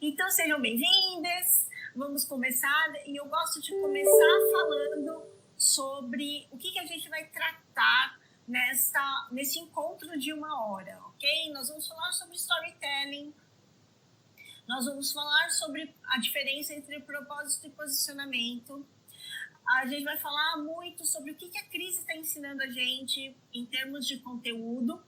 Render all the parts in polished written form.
Então, sejam bem-vindas. Vamos começar. E eu gosto de começar falando sobre o que a gente vai tratar nesse encontro de 1 hora, ok? Nós vamos falar sobre storytelling. Nós vamos falar sobre a diferença entre propósito e posicionamento. A gente vai falar muito sobre o que a crise está ensinando a gente em termos de conteúdo.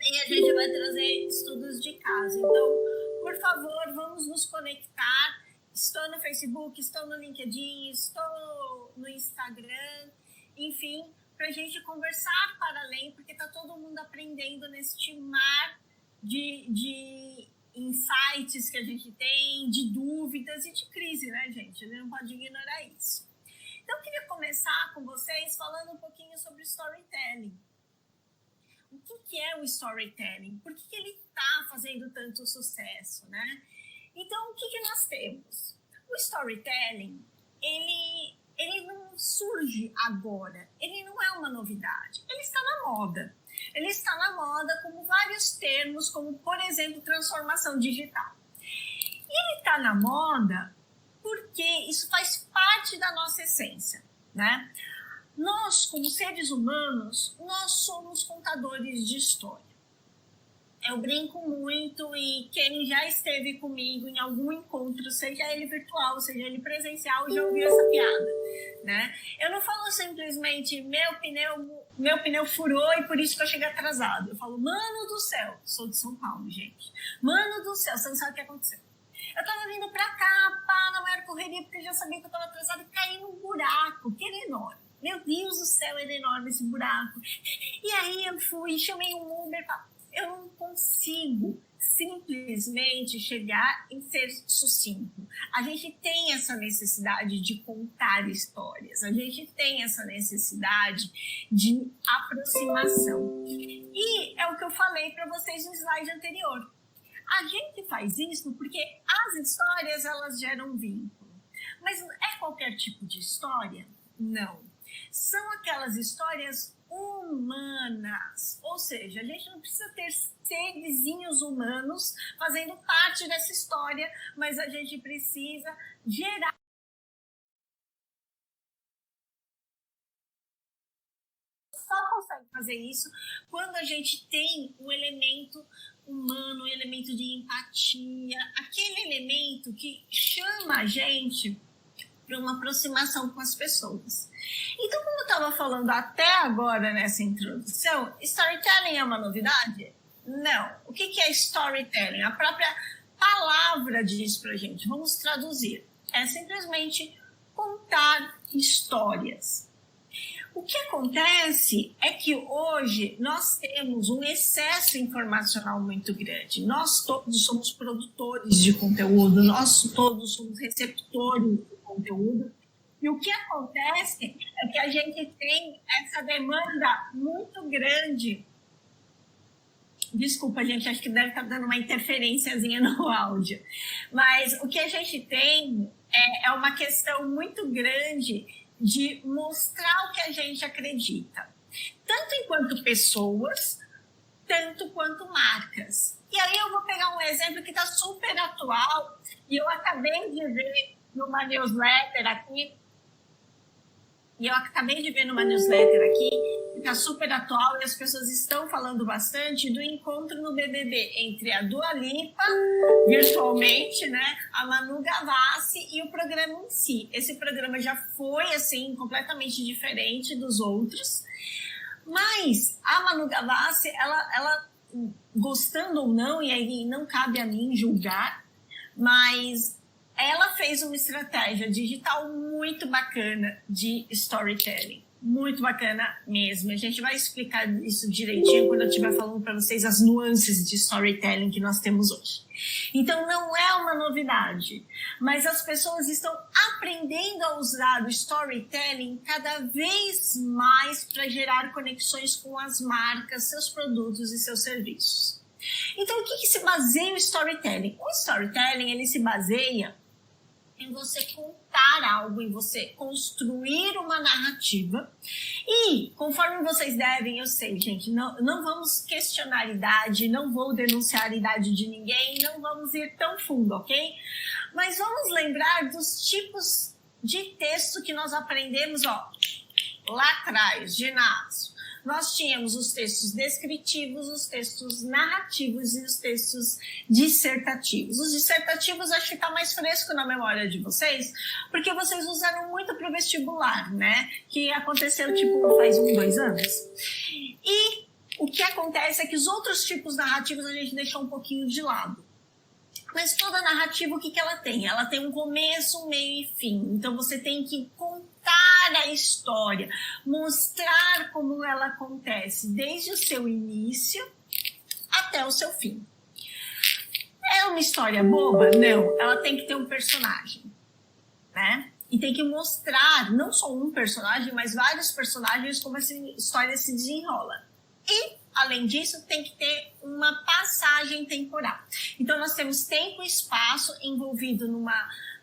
E a gente vai trazer estudos de caso. Então, por favor, vamos nos conectar. Estou no Facebook, estou no LinkedIn, estou no Instagram, enfim, para a gente conversar para além, porque está todo mundo aprendendo neste mar de insights que a gente tem, de dúvidas e de crise, né, gente? A gente não pode ignorar isso. Então, eu queria começar com vocês falando um pouquinho sobre storytelling. O que é o storytelling? Por que ele está fazendo tanto sucesso, né? Então, o que nós temos? O storytelling, ele não surge agora, ele não é uma novidade, ele está na moda. Ele está na moda como vários termos, como, por exemplo, transformação digital. E ele está na moda porque isso faz parte da nossa essência, né? Nós, como seres humanos, nós somos contadores de história. Eu brinco muito e quem já esteve comigo em algum encontro, seja ele virtual, seja ele presencial, já ouviu essa piada, né? Eu não falo simplesmente meu pneu furou e por isso que eu cheguei atrasado. Eu falo, mano do céu, sou de São Paulo, gente. Mano do céu, você não sabe o que aconteceu. Eu tava vindo pra cá, na maior correria, porque eu já sabia que eu tava atrasada e caí num buraco, que era enorme. Meu Deus do céu, era enorme esse buraco. E aí eu fui, chamei um Uber. Eu não consigo simplesmente chegar em ser sucinto. A gente tem essa necessidade de contar histórias. A gente tem essa necessidade de aproximação. E é o que eu falei para vocês no slide anterior. A gente faz isso porque as histórias, elas geram vínculo. Mas é qualquer tipo de história? Não. São aquelas histórias humanas, ou seja, a gente não precisa ter serzinhos humanos fazendo parte dessa história, mas a gente precisa gerar. Só consegue fazer isso quando a gente tem um elemento humano, um elemento de empatia, aquele elemento que chama a gente para uma aproximação com as pessoas. Então, como eu estava falando até agora nessa introdução, storytelling é uma novidade? Não. O que é storytelling? A própria palavra diz para a gente. Vamos traduzir. É simplesmente contar histórias. O que acontece é que hoje nós temos um excesso informacional muito grande. Nós todos somos produtores de conteúdo, nós todos somos receptores de conteúdo. E o que acontece é que a gente tem essa demanda muito grande. Desculpa, gente, acho que deve estar dando uma interferênciazinha no áudio. Mas o que a gente tem é uma questão muito grande de mostrar o que a gente acredita. Tanto enquanto pessoas, tanto quanto marcas. E aí eu vou pegar um exemplo que está super atual e eu acabei de ver numa newsletter aqui, que está super atual e as pessoas estão falando bastante do encontro no BBB entre a Dua Lipa, virtualmente, né, a Manu Gavassi e o programa em si. Esse programa já foi, assim, completamente diferente dos outros, mas a Manu Gavassi, ela gostando ou não, e aí não cabe a mim julgar, mas ela fez uma estratégia digital muito bacana de storytelling. Muito bacana mesmo. A gente vai explicar isso direitinho quando eu estiver falando para vocês as nuances de storytelling que nós temos hoje. Então, não é uma novidade, mas as pessoas estão aprendendo a usar o storytelling cada vez mais para gerar conexões com as marcas, seus produtos e seus serviços. Então, o que se baseia o storytelling? O storytelling, ele se baseia em você contar algo, em você construir uma narrativa. E, conforme vocês devem, eu sei, gente, não vamos questionar a idade, não vou denunciar a idade de ninguém, não vamos ir tão fundo, ok? Mas vamos lembrar dos tipos de texto que nós aprendemos, ó, lá atrás, ginásio. Nós tínhamos os textos descritivos, os textos narrativos e os textos dissertativos. Os dissertativos acho que está mais fresco na memória de vocês, porque vocês usaram muito para o vestibular, né? Que aconteceu, tipo, faz 2 anos. E o que acontece é que os outros tipos narrativos a gente deixou um pouquinho de lado. Mas toda narrativa, o que ela tem? Ela tem um começo, um meio e fim. Então, você tem que contar a história, mostrar como ela acontece, desde o seu início até o seu fim. É uma história boba? Não. Ela tem que ter um personagem, né? E tem que mostrar, não só um personagem, mas vários personagens, como essa história se desenrola. E, além disso, tem que ter uma passagem temporal. Então, nós temos tempo e espaço envolvido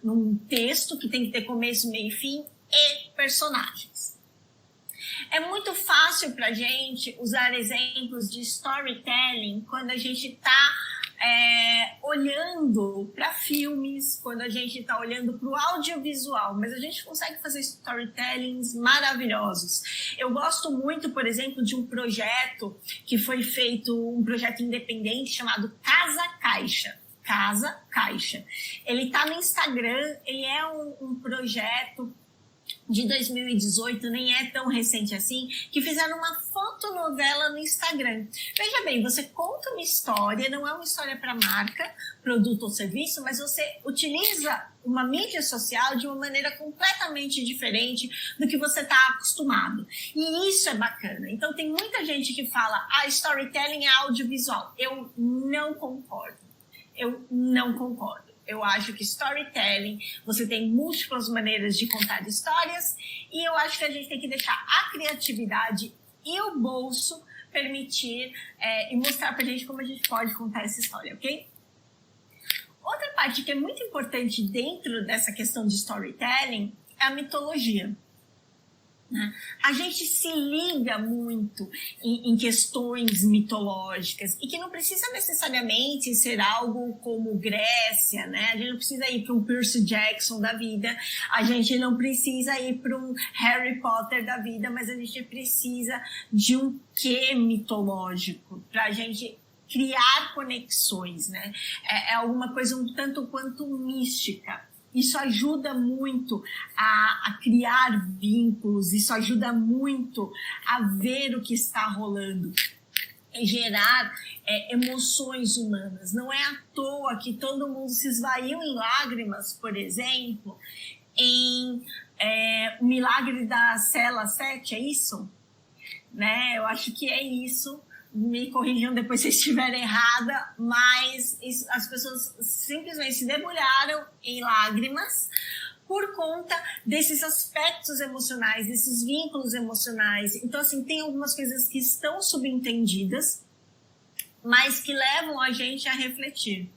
num texto que tem que ter começo, meio e fim e personagens. É muito fácil para a gente usar exemplos de storytelling quando a gente está olhando para filmes, quando a gente está olhando para o audiovisual, mas a gente consegue fazer storytellings maravilhosos. Eu gosto muito, por exemplo, de um projeto que foi feito, um projeto independente chamado Casa Caixa. Casa Caixa. Ele está no Instagram, ele é um projeto de 2018, nem é tão recente assim, que fizeram uma fotonovela no Instagram. Veja bem, você conta uma história, não é uma história para marca, produto ou serviço, mas você utiliza uma mídia social de uma maneira completamente diferente do que você está acostumado. E isso é bacana. Então, tem muita gente que fala, storytelling é audiovisual. Eu não concordo. Eu acho que storytelling, você tem múltiplas maneiras de contar histórias e eu acho que a gente tem que deixar a criatividade e o bolso permitir e mostrar pra gente como a gente pode contar essa história, ok? Outra parte que é muito importante dentro dessa questão de storytelling é a mitologia. A gente se liga muito em questões mitológicas e que não precisa necessariamente ser algo como Grécia, né? A gente não precisa ir para um Percy Jackson da vida, a gente não precisa ir para um Harry Potter da vida, mas a gente precisa de um quê mitológico para a gente criar conexões, né? É alguma coisa um tanto quanto mística. Isso ajuda muito a criar vínculos, isso ajuda muito a ver o que está rolando, gerar emoções humanas. Não é à toa que todo mundo se esvaiu em lágrimas, por exemplo, em o milagre da cela 7, é isso? Né? Eu acho que é isso. Me corrijam depois se eu estiver errada, mas as pessoas simplesmente se debulharam em lágrimas por conta desses aspectos emocionais, desses vínculos emocionais. Então, assim, tem algumas coisas que estão subentendidas, mas que levam a gente a refletir.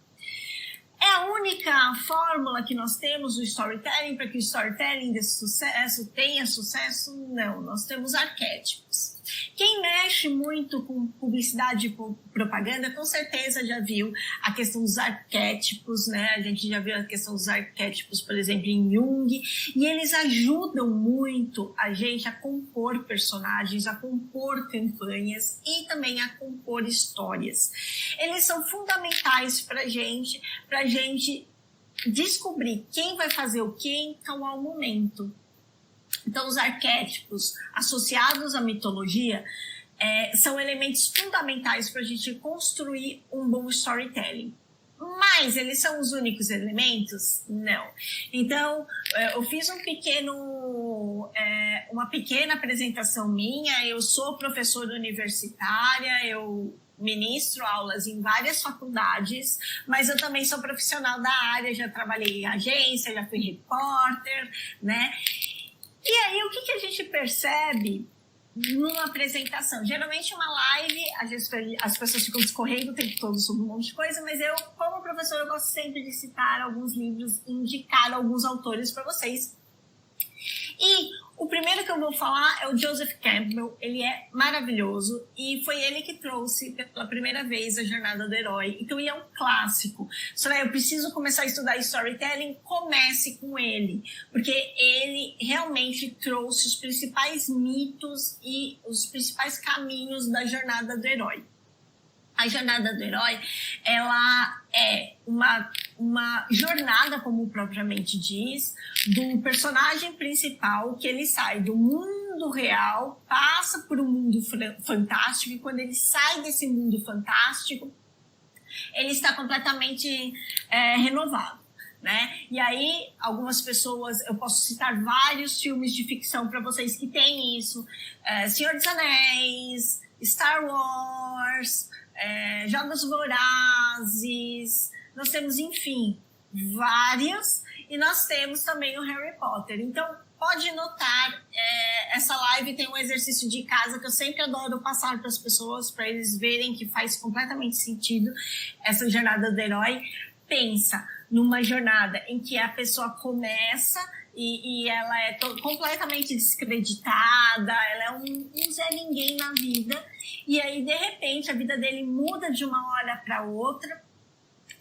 É a única fórmula que nós temos do storytelling para que o storytelling dê sucesso, tenha sucesso? Não, nós temos arquétipos. Quem mexe muito com publicidade e propaganda, com certeza já viu a questão dos arquétipos, né? A gente já viu a questão dos arquétipos, por exemplo, em Jung, e eles ajudam muito a gente a compor personagens, a compor campanhas e também a compor histórias. Eles são fundamentais para a gente descobrir quem vai fazer o quê em qual momento. Então, os arquétipos associados à mitologia são elementos fundamentais para a gente construir um bom storytelling. Mas eles são os únicos elementos? Não. Então, eu fiz uma pequena apresentação minha. Eu sou professora universitária, eu ministro aulas em várias faculdades, mas eu também sou profissional da área, já trabalhei em agência, já fui repórter, né? E aí, o que a gente percebe numa apresentação. Geralmente uma live, as pessoas ficam discorrendo o tempo todo sobre um monte de coisa, mas eu, como professor, eu gosto sempre de citar alguns livros, indicar alguns autores para vocês. E o primeiro que eu vou falar é o Joseph Campbell. Ele é maravilhoso e foi ele que trouxe pela primeira vez a Jornada do Herói. Então ele é um clássico. Soraya, eu preciso começar a estudar storytelling, comece com ele, porque ele realmente trouxe os principais mitos e os principais caminhos da Jornada do Herói. A Jornada do Herói, ela é uma jornada, como propriamente diz, do personagem principal, que ele sai do mundo real, passa por um mundo fantástico, e quando ele sai desse mundo fantástico, ele está completamente renovado, né? E aí, algumas pessoas, eu posso citar vários filmes de ficção para vocês que têm isso, Senhor dos Anéis, Star Wars, Jogos Vorazes, nós temos, enfim, várias, e nós temos também o Harry Potter. Então, pode notar, essa live tem um exercício de casa que eu sempre adoro passar para as pessoas, para eles verem que faz completamente sentido essa jornada do herói. Pensa numa jornada em que a pessoa começa e ela é completamente descreditada, ela é um Zé Ninguém na vida, e aí, de repente, a vida dele muda de uma hora para outra,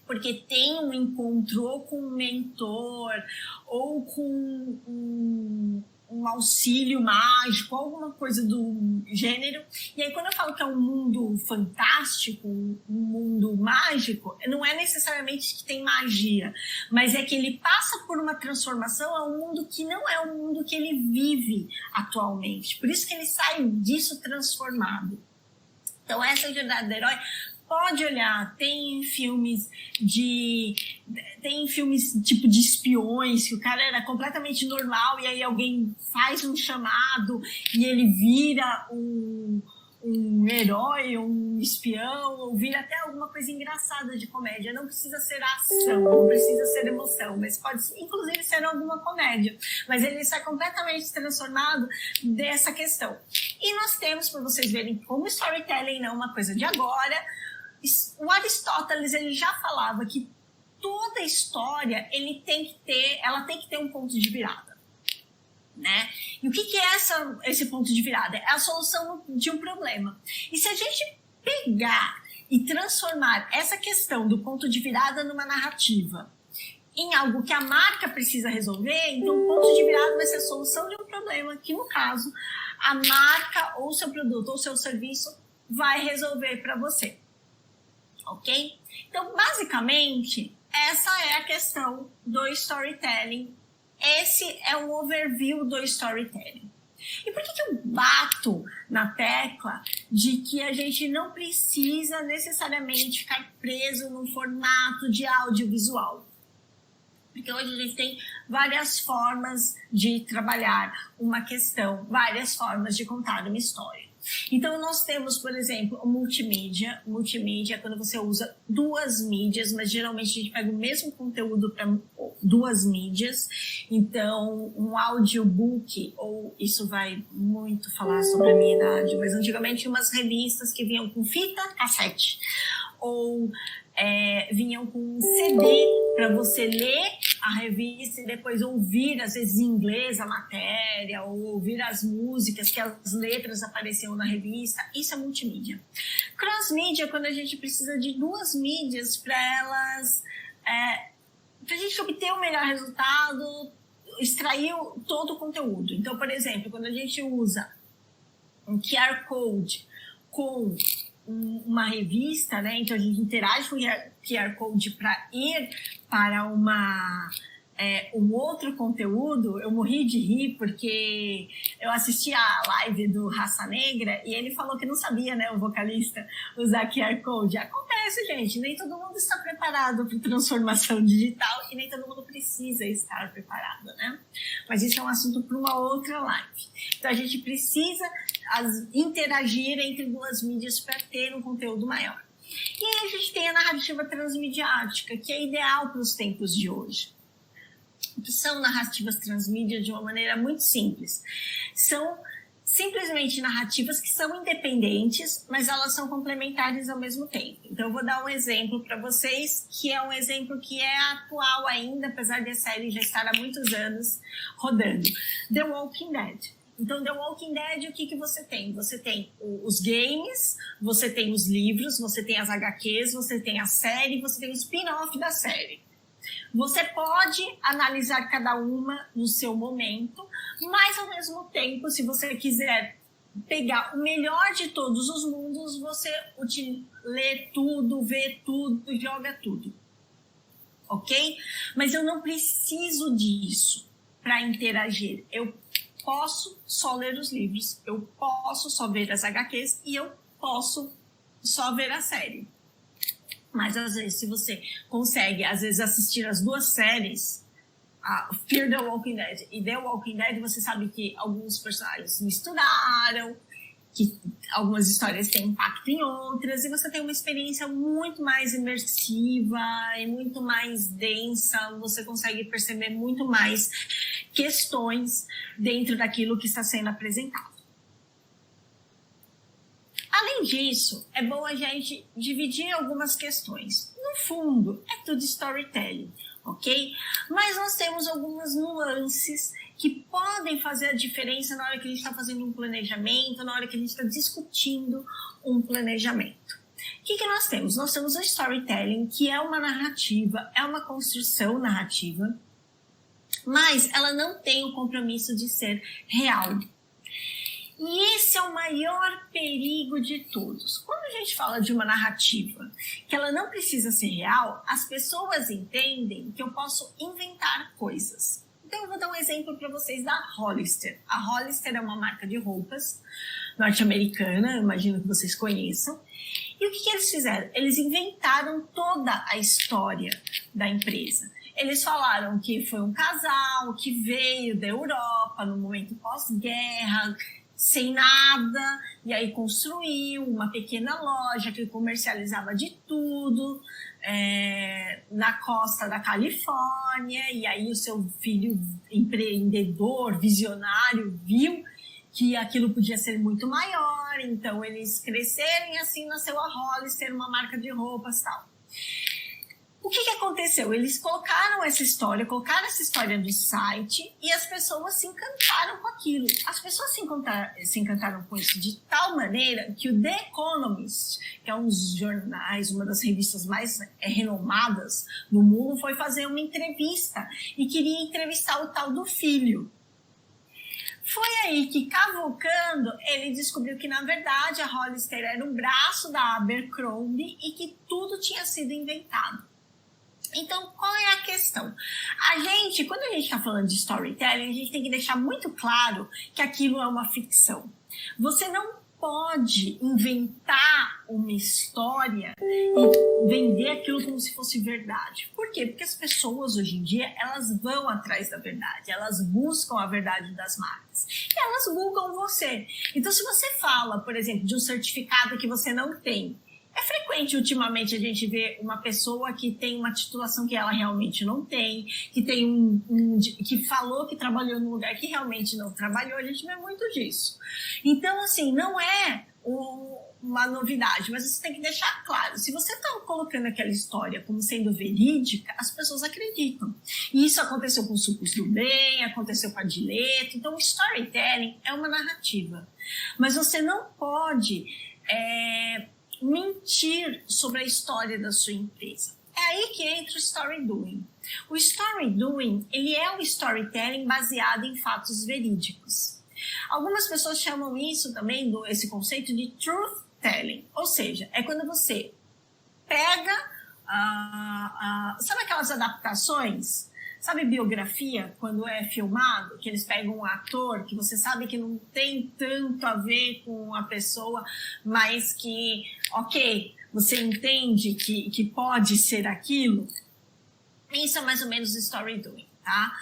porque tem um encontro ou com um mentor, ou com um auxílio mágico, alguma coisa do gênero. E aí, quando eu falo que é um mundo fantástico, um mundo mágico, não é necessariamente que tem magia, mas é que ele passa por uma transformação a um mundo que não é o mundo que ele vive atualmente. Por isso que ele sai disso transformado. Então, essa jornada do herói, pode olhar, tem filmes tipo de espiões, que o cara era completamente normal e aí alguém faz um chamado e ele vira um herói, um espião, ou vira até alguma coisa engraçada de comédia. Não precisa ser ação, não precisa ser emoção, mas pode inclusive ser alguma comédia. Mas ele sai completamente transformado dessa questão. E nós temos, para vocês verem como storytelling não é uma coisa de agora, o Aristóteles, ele já falava que toda história ela tem que ter um ponto de virada, né? E o que é esse ponto de virada? É a solução de um problema. E se a gente pegar e transformar essa questão do ponto de virada numa narrativa em algo que a marca precisa resolver, então o ponto de virada vai ser a solução de um problema que, no caso, a marca ou seu produto ou seu serviço vai resolver para você. Ok? Então, basicamente, essa é a questão do storytelling. Esse é um overview do storytelling. E por que eu bato na tecla de que a gente não precisa necessariamente ficar preso num formato de audiovisual? Porque hoje a gente tem várias formas de trabalhar uma questão, várias formas de contar uma história. Então, nós temos, por exemplo, o multimídia. Multimídia é quando você usa duas mídias, mas geralmente a gente pega o mesmo conteúdo para duas mídias. Então, um audiobook, ou isso vai muito falar sobre a minha idade, mas antigamente umas revistas que vinham com fita cassete, ou vinham com um CD para você ler a revista e depois ouvir, às vezes em inglês, a matéria, ou ouvir as músicas, que as letras apareciam na revista. Isso é multimídia. Cross-mídia é quando a gente precisa de duas mídias para elas, para a gente obter o melhor resultado, extrair todo o conteúdo. Então, por exemplo, quando a gente usa um QR Code com uma revista, né? Então a gente interage com o QR Code para ir para um outro conteúdo. Eu morri de rir porque eu assisti a live do Raça Negra e ele falou que não sabia, né, o vocalista, usar QR Code. Acontece, gente, nem todo mundo está preparado para transformação digital e nem todo mundo precisa estar preparado, né? Mas isso é um assunto para uma outra live. Então a gente precisa interagir entre duas mídias para ter um conteúdo maior. E aí a gente tem a narrativa transmediática, que é ideal para os tempos de hoje. Que são narrativas transmídia de uma maneira muito simples. São simplesmente narrativas que são independentes, mas elas são complementares ao mesmo tempo. Então, eu vou dar um exemplo para vocês, que é um exemplo que é atual ainda, apesar de a série já estar há muitos anos rodando. The Walking Dead. Então, The Walking Dead, o que você tem? Você tem os games, você tem os livros, você tem as HQs, você tem a série, você tem o spin-off da série. Você pode analisar cada uma no seu momento, mas, ao mesmo tempo, se você quiser pegar o melhor de todos os mundos, você lê tudo, vê tudo, joga tudo. Ok? Mas eu não preciso disso para interagir. Eu posso só ler os livros, eu posso só ver as HQs e eu posso só ver a série. Mas, às vezes, se você consegue, às vezes, assistir as duas séries, Fear the Walking Dead e The Walking Dead, você sabe que alguns personagens misturaram, que algumas histórias têm impacto em outras, e você tem uma experiência muito mais imersiva e muito mais densa, você consegue perceber muito mais questões dentro daquilo que está sendo apresentado. Além disso, é bom a gente dividir algumas questões. No fundo, é tudo storytelling, ok? Mas nós temos algumas nuances que podem fazer a diferença na hora que a gente está fazendo um planejamento, na hora que a gente está discutindo um planejamento. O que nós temos? Nós temos o storytelling, que é uma narrativa, é uma construção narrativa, mas ela não tem o compromisso de ser real. E esse é o maior perigo de todos. Quando a gente fala de uma narrativa que ela não precisa ser real, as pessoas entendem que eu posso inventar coisas. Então, eu vou dar um exemplo para vocês da Hollister. A Hollister é uma marca de roupas norte-americana, eu imagino que vocês conheçam. E o que eles fizeram? Eles inventaram toda a história da empresa. Eles falaram que foi um casal que veio da Europa no momento pós-guerra, sem nada, e aí construiu uma pequena loja que comercializava de tudo na costa da Califórnia, e aí o seu filho empreendedor, visionário, viu que aquilo podia ser muito maior, então eles cresceram e assim nasceu a Hollister, uma marca de roupas e tal. O que aconteceu? Eles colocaram essa história no site e as pessoas se encantaram com aquilo. As pessoas se encantaram com isso de tal maneira que o The Economist, que é um dos jornais, uma das revistas mais renomadas do mundo, foi fazer uma entrevista e queria entrevistar o tal do filho. Foi aí que, cavucando, ele descobriu que, na verdade, a Hollister era um braço da Abercrombie e que tudo tinha sido inventado. Então, qual é a questão? Quando a gente está falando de storytelling, a gente tem que deixar muito claro que aquilo é uma ficção. Você não pode inventar uma história e vender aquilo como se fosse verdade. Por quê? Porque as pessoas, hoje em dia, elas vão atrás da verdade. Elas buscam a verdade das marcas. E elas googlam você. Então, se você fala, por exemplo, de um certificado que você não tem, é frequente, ultimamente, a gente ver uma pessoa que tem uma titulação que ela realmente não tem, que tem que falou que trabalhou num lugar que realmente não trabalhou, a gente vê muito disso. Então, assim, não é uma novidade, mas você tem que deixar claro, se você está colocando aquela história como sendo verídica, as pessoas acreditam. E isso aconteceu com o Sucos do Bem, aconteceu com a Dileto, então o storytelling é uma narrativa. Mas você não pode mentir sobre a história da sua empresa. É aí que entra o story doing. O story doing, ele é um storytelling baseado em fatos verídicos. Algumas pessoas chamam isso também, esse conceito de truth telling, ou seja, é quando você pega, sabe aquelas adaptações? Sabe biografia, quando é filmado, que eles pegam um ator que você sabe que não tem tanto a ver com a pessoa, mas que, ok, você entende que pode ser aquilo? Isso é mais ou menos story doing, tá?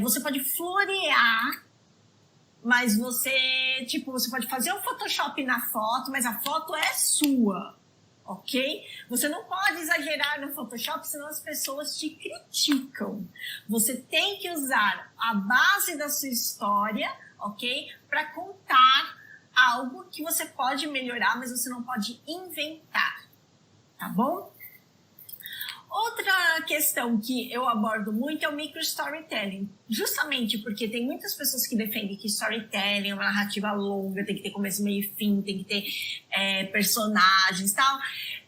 Você pode florear, mas você pode fazer um Photoshop na foto, mas a foto é sua. Ok? Você não pode exagerar no Photoshop, senão as pessoas te criticam. Você tem que usar a base da sua história, ok? Para contar algo que você pode melhorar, mas você não pode inventar, tá bom? Outra questão que eu abordo muito é o micro-storytelling, justamente porque tem muitas pessoas que defendem que storytelling é uma narrativa longa, tem que ter começo, meio e fim, tem que ter personagens e tal.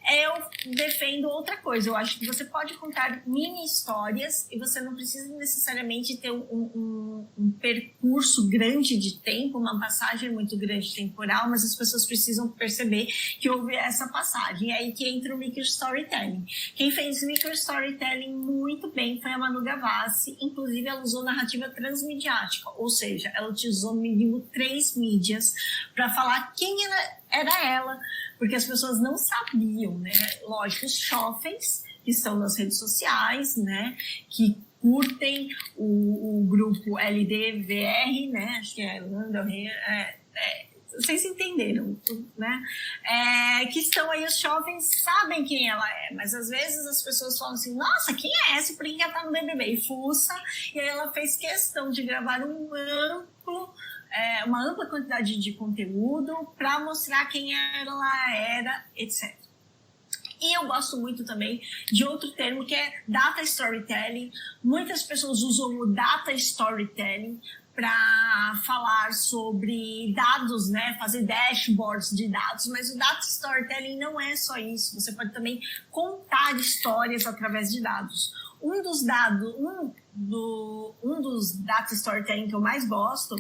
Eu defendo outra coisa, eu acho que você pode contar mini histórias e você não precisa necessariamente ter um percurso grande de tempo, uma passagem muito grande temporal, mas as pessoas precisam perceber que houve essa passagem. É aí que entra o micro-storytelling. Quem fez micro-storytelling muito bem foi a Manu Gavassi, inclusive ela usou narrativa transmediática, ou seja, ela utilizou no mínimo 3 mídias para falar quem era ela, porque as pessoas não sabiam, né? Lógico, os jovens que estão nas redes sociais, né? Que curtem o grupo LDVR, né? Acho que é Landa, vocês entenderam, né? Que estão aí, os jovens sabem quem ela é, mas às vezes as pessoas falam assim, nossa, quem é essa? Por que ela tá no BBB? E fuça, e aí ela fez questão de gravar uma ampla quantidade de conteúdo para mostrar quem ela era, etc. E eu gosto muito também de outro termo que é data storytelling. Muitas pessoas usam o data storytelling para falar sobre dados, né? Fazer dashboards de dados, mas o data storytelling não é só isso. Você pode também contar histórias através de dados. Um dos data storytelling que eu mais gosto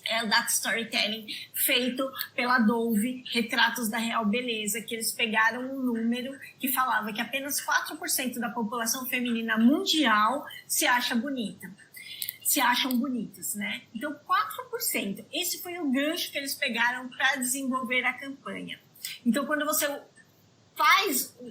é o Data Storytelling feito pela Dove, Retratos da Real Beleza, que eles pegaram um número que falava que apenas 4% da população feminina mundial se acha bonita. Se acham bonitas, né? Então, 4%. Esse foi o gancho que eles pegaram para desenvolver a campanha. Então, quando você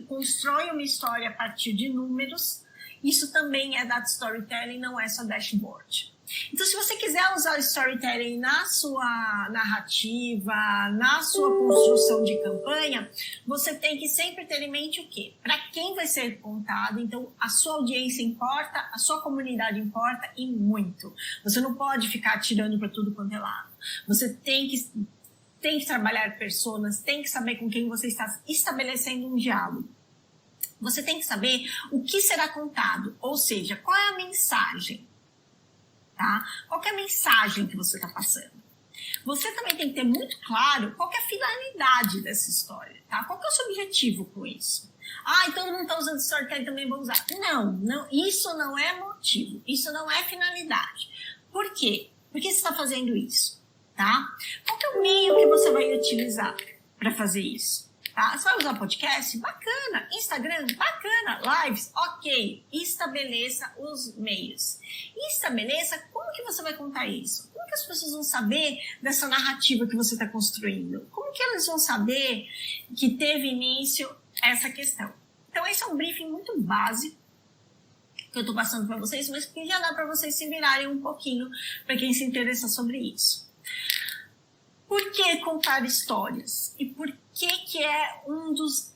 constrói uma história a partir de números, isso também é Data Storytelling, não é só dashboard. Então, se você quiser usar o storytelling na sua narrativa, na sua construção de campanha, você tem que sempre ter em mente o quê? Para quem vai ser contado, então a sua audiência importa, a sua comunidade importa e muito. Você não pode ficar atirando para tudo quanto é lado. Você tem que trabalhar personas, tem que saber com quem você está estabelecendo um diálogo. Você tem que saber o que será contado, ou seja, qual é a mensagem. Tá? Qual que é a mensagem que você está passando? Você também tem que ter muito claro qual que é a finalidade dessa história, tá? Qual que é o seu objetivo com isso? Ah, então todo mundo está usando storytelling, também vou usar. Não, isso não é motivo, isso não é finalidade. Por quê? Por que você está fazendo isso? Tá? Qual que é o meio que você vai utilizar para fazer isso? Tá? Você vai usar podcast? Bacana. Instagram? Bacana. Lives? Ok. Estabeleça os meios. Estabeleça como que você vai contar isso. Como que as pessoas vão saber dessa narrativa que você está construindo? Como que elas vão saber que teve início essa questão? Então, esse é um briefing muito básico que eu estou passando para vocês, mas que já dá para vocês se virarem um pouquinho para quem se interessa sobre isso. Por que contar histórias? E por que é um dos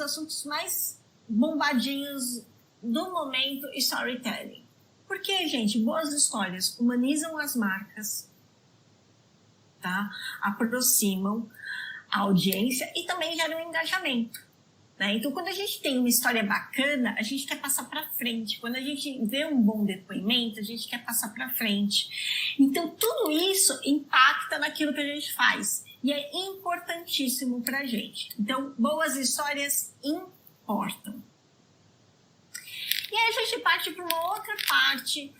assuntos mais bombadinhos do momento, storytelling? Porque, gente, boas histórias humanizam as marcas, tá? Aproximam a audiência e também geram um engajamento. Né? Então, quando a gente tem uma história bacana, a gente quer passar para frente. Quando a gente vê um bom depoimento, a gente quer passar para frente. Então, tudo isso impacta naquilo que a gente faz. E é importantíssimo para a gente. Então, boas histórias importam. E aí a gente parte para uma outra parte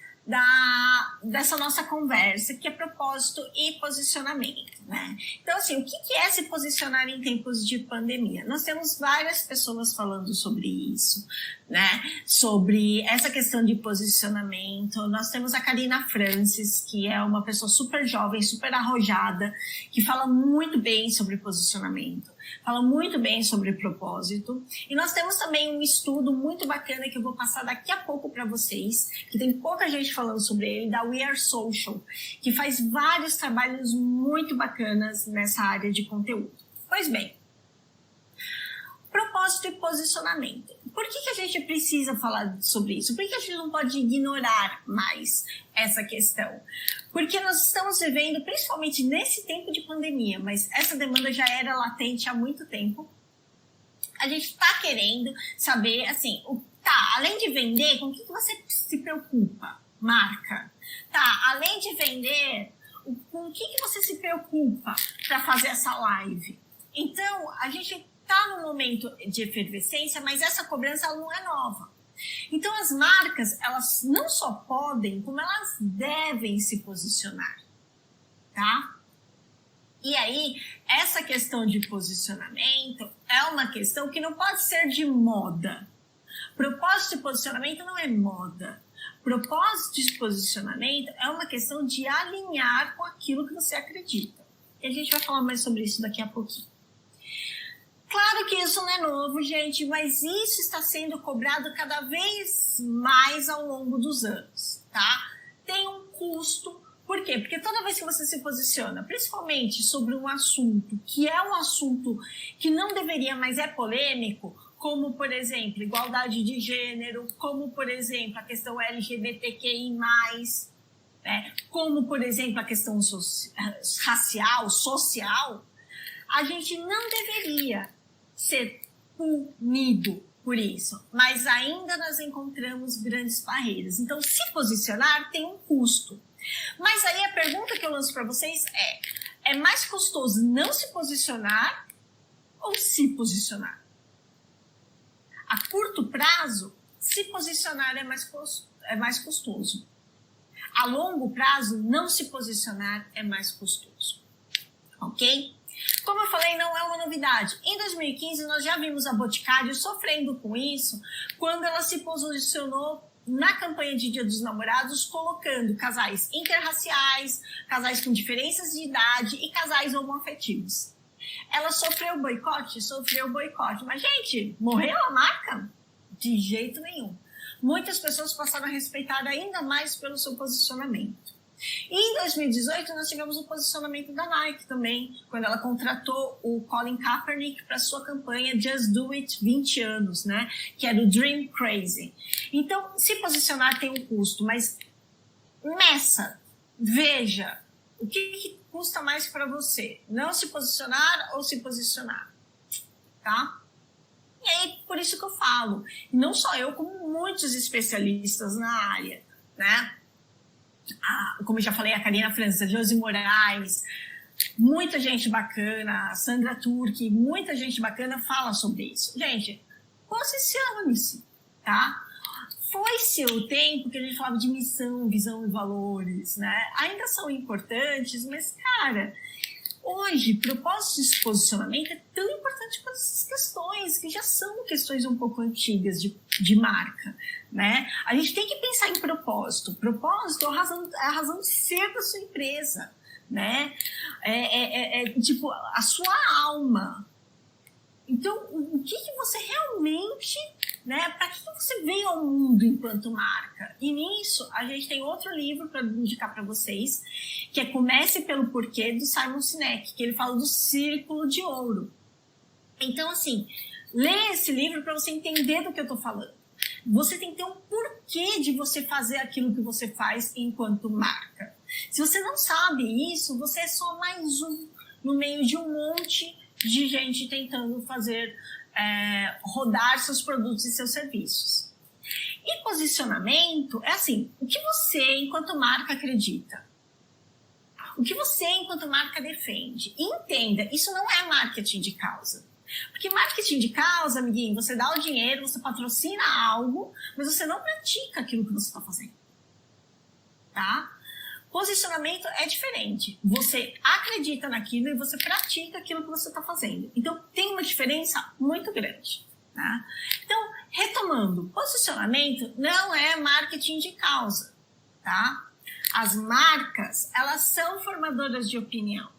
dessa nossa conversa, que é propósito e posicionamento, né? Então, assim, o que é se posicionar em tempos de pandemia? Nós temos várias pessoas falando sobre isso, né? Sobre essa questão de posicionamento. Nós temos a Karina Francis, que é uma pessoa super jovem, super arrojada, que fala muito bem sobre posicionamento. Fala muito bem sobre propósito. E nós temos também um estudo muito bacana que eu vou passar daqui a pouco para vocês, que tem pouca gente falando sobre ele, da We Are Social, que faz vários trabalhos muito bacanas nessa área de conteúdo. Pois bem, propósito e posicionamento. por que a gente precisa falar sobre isso? Por que a gente não pode ignorar mais essa questão? Porque nós estamos vivendo, principalmente nesse tempo de pandemia, mas essa demanda já era latente há muito tempo. A gente está querendo saber, assim, além de vender, com o que você se preocupa? Marca. Tá, além de vender, com o que você se preocupa para fazer essa live? Então, a gente está num momento de efervescência, mas essa cobrança ela não é nova. Então, as marcas, elas não só podem, como elas devem se posicionar, tá? E aí, essa questão de posicionamento é uma questão que não pode ser de moda. Propósito de posicionamento não é moda. Propósito de posicionamento é uma questão de alinhar com aquilo que você acredita. E a gente vai falar mais sobre isso daqui a pouquinho. Claro que isso não é novo, gente, mas isso está sendo cobrado cada vez mais ao longo dos anos, tá? Tem um custo. Por quê? Porque toda vez que você se posiciona, principalmente sobre um assunto que é um assunto que não deveria, mas é polêmico, como, por exemplo, igualdade de gênero, como, por exemplo, a questão LGBTQI+, né? Como, por exemplo, a questão racial, social, a gente não deveria ser punido por isso, mas ainda nós encontramos grandes barreiras. Então, se posicionar tem um custo. Mas aí a pergunta que eu lanço para vocês é mais custoso não se posicionar ou se posicionar? A curto prazo, se posicionar é mais custoso. A longo prazo, não se posicionar é mais custoso. Ok? Como eu falei, não é uma novidade. Em 2015, nós já vimos a Boticário sofrendo com isso quando ela se posicionou na campanha de Dia dos Namorados, colocando casais interraciais, casais com diferenças de idade e casais homoafetivos. Ela sofreu boicote? Sofreu boicote. Mas, gente, morreu a marca? De jeito nenhum. Muitas pessoas passaram a respeitar ainda mais pelo seu posicionamento. E em 2018, nós tivemos o posicionamento da Nike também, quando ela contratou o Colin Kaepernick para sua campanha Just Do It 20 anos, né? Que era o Dream Crazy. Então, se posicionar tem um custo, mas meça, veja, o que custa mais para você? Não se posicionar ou se posicionar? Tá? E aí, por isso que eu falo, não só eu, como muitos especialistas na área, né? Como eu já falei, a Karina França, a Josi Moraes, muita gente bacana, a Sandra Turki, muita gente bacana fala sobre isso. Gente, posicione-se, tá? Foi-se o tempo que a gente falava de missão, visão e valores, né? Ainda são importantes, mas, cara, hoje, propósito de posicionamento é tão importante quanto essas questões, que já são questões um pouco antigas de marca, né? A gente tem que pensar em propósito. Propósito é a razão de ser da sua empresa, né? Tipo, a sua alma. Então, o que você realmente, né? Para que você veio ao mundo enquanto marca? E nisso, a gente tem outro livro para indicar para vocês, que é Comece pelo Porquê, do Simon Sinek, que ele fala do círculo de ouro. Então, assim, lê esse livro para você entender do que eu estou falando. Você tem que ter um porquê de você fazer aquilo que você faz enquanto marca. Se você não sabe isso, você é só mais um no meio de um monte de gente tentando fazer rodar seus produtos e seus serviços. E posicionamento é assim, o que você, enquanto marca, acredita? O que você, enquanto marca, defende? E entenda, isso não é marketing de causa. Porque marketing de causa, amiguinho, você dá o dinheiro, você patrocina algo, mas você não pratica aquilo que você está fazendo. Tá? Posicionamento é diferente. Você acredita naquilo e você pratica aquilo que você está fazendo. Então, tem uma diferença muito grande. Tá? Então, retomando, posicionamento não é marketing de causa. Tá? As marcas, elas são formadoras de opinião.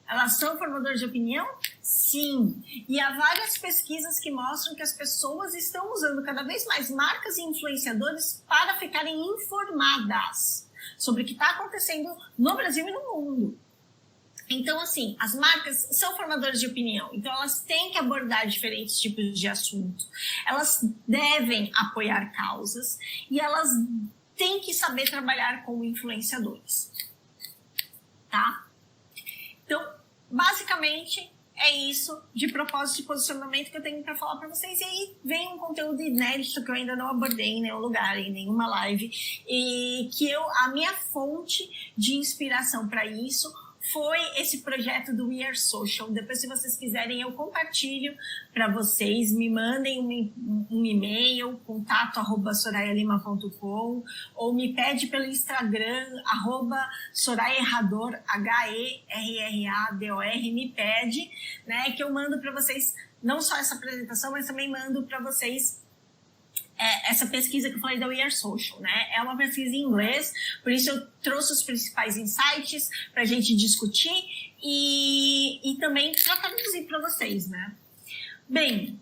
Elas são formadoras de opinião? Sim. E há várias pesquisas que mostram que as pessoas estão usando cada vez mais marcas e influenciadores para ficarem informadas sobre o que está acontecendo no Brasil e no mundo. Então, assim, as marcas são formadoras de opinião, então elas têm que abordar diferentes tipos de assunto, elas devem apoiar causas e elas têm que saber trabalhar com influenciadores, tá? Então, basicamente, é isso de propósito de posicionamento que eu tenho para falar para vocês. E aí vem um conteúdo inédito que eu ainda não abordei em nenhum lugar, em nenhuma live, e que a minha fonte de inspiração para isso foi esse projeto do We Are Social. Depois, se vocês quiserem, eu compartilho para vocês. Me mandem um e-mail, contato@sorayalima.com, ou me pede pelo Instagram, @sorayerrador, HERRADOR, me pede, né, que eu mando para vocês não só essa apresentação, mas também mando para vocês essa pesquisa que eu falei da We Are Social, né? É uma pesquisa em inglês, por isso eu trouxe os principais insights para a gente discutir e também para traduzir para vocês, né? Bem,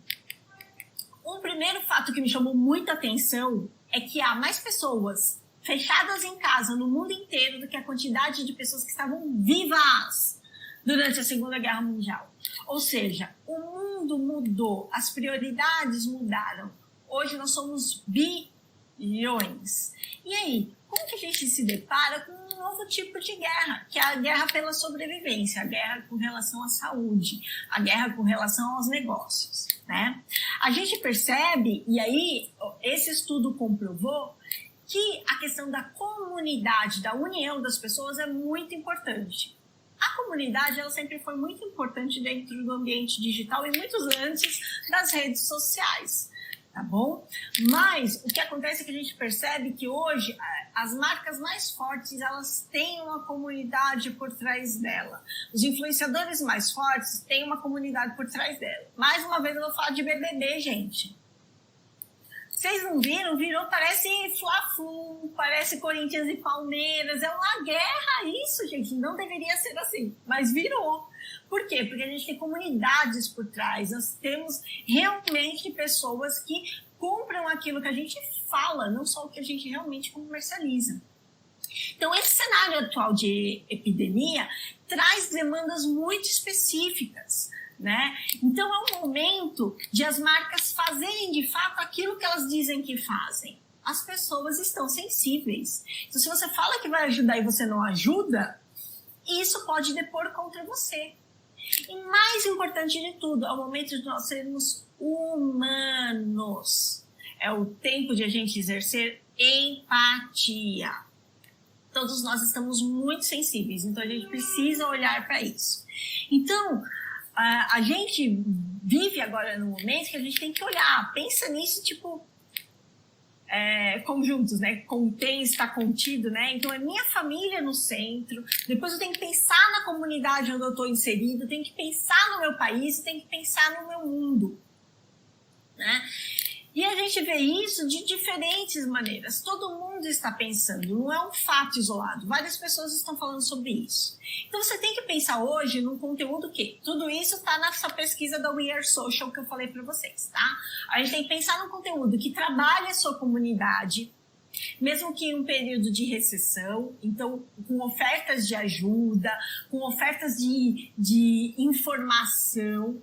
um primeiro fato que me chamou muita atenção é que há mais pessoas fechadas em casa no mundo inteiro do que a quantidade de pessoas que estavam vivas durante a Segunda Guerra Mundial. Ou seja, o mundo mudou, as prioridades mudaram. Hoje nós somos bilhões. E aí, como que a gente se depara com um novo tipo de guerra? Que é a guerra pela sobrevivência, a guerra com relação à saúde, a guerra com relação aos negócios, né? A gente percebe, e aí esse estudo comprovou, que a questão da comunidade, da união das pessoas é muito importante. A comunidade, ela sempre foi muito importante dentro do ambiente digital e muito antes das redes sociais. Tá bom? Mas o que acontece é que a gente percebe que hoje as marcas mais fortes, elas têm uma comunidade por trás dela. Os influenciadores mais fortes têm uma comunidade por trás dela. Mais uma vez eu vou falar de BBB, gente. Vocês não viram? Virou, parece Fla-Flu, parece Corinthians e Palmeiras. É uma guerra isso, gente. Não deveria ser assim, mas virou. Por quê? Porque a gente tem comunidades por trás. Nós temos realmente pessoas que compram aquilo que a gente fala, não só o que a gente realmente comercializa. Então, esse cenário atual de epidemia traz demandas muito específicas, né? Então, é um momento de as marcas fazerem de fato aquilo que elas dizem que fazem. As pessoas estão sensíveis. Então, se você fala que vai ajudar e você não ajuda, isso pode depor contra você. E mais importante de tudo, é o momento de nós sermos humanos. É o tempo de a gente exercer empatia. Todos nós estamos muito sensíveis, então a gente precisa olhar para isso. Então, a gente vive agora num momento que a gente tem que olhar, pensa nisso, tipo, conjuntos, né? Contém, está contido, né? Então é minha família no centro, depois eu tenho que pensar na comunidade onde eu estou inserido, eu tenho que pensar no meu país, eu tenho que pensar no meu mundo, né? E a gente vê isso de diferentes maneiras. Todo mundo está pensando, não é um fato isolado. Várias pessoas estão falando sobre isso. Então você tem que pensar hoje num conteúdo que tudo isso está nessa pesquisa da We Are Social que eu falei para vocês, tá? A gente tem que pensar num conteúdo que trabalhe a sua comunidade, mesmo que em um período de recessão, então com ofertas de ajuda, com ofertas de informação,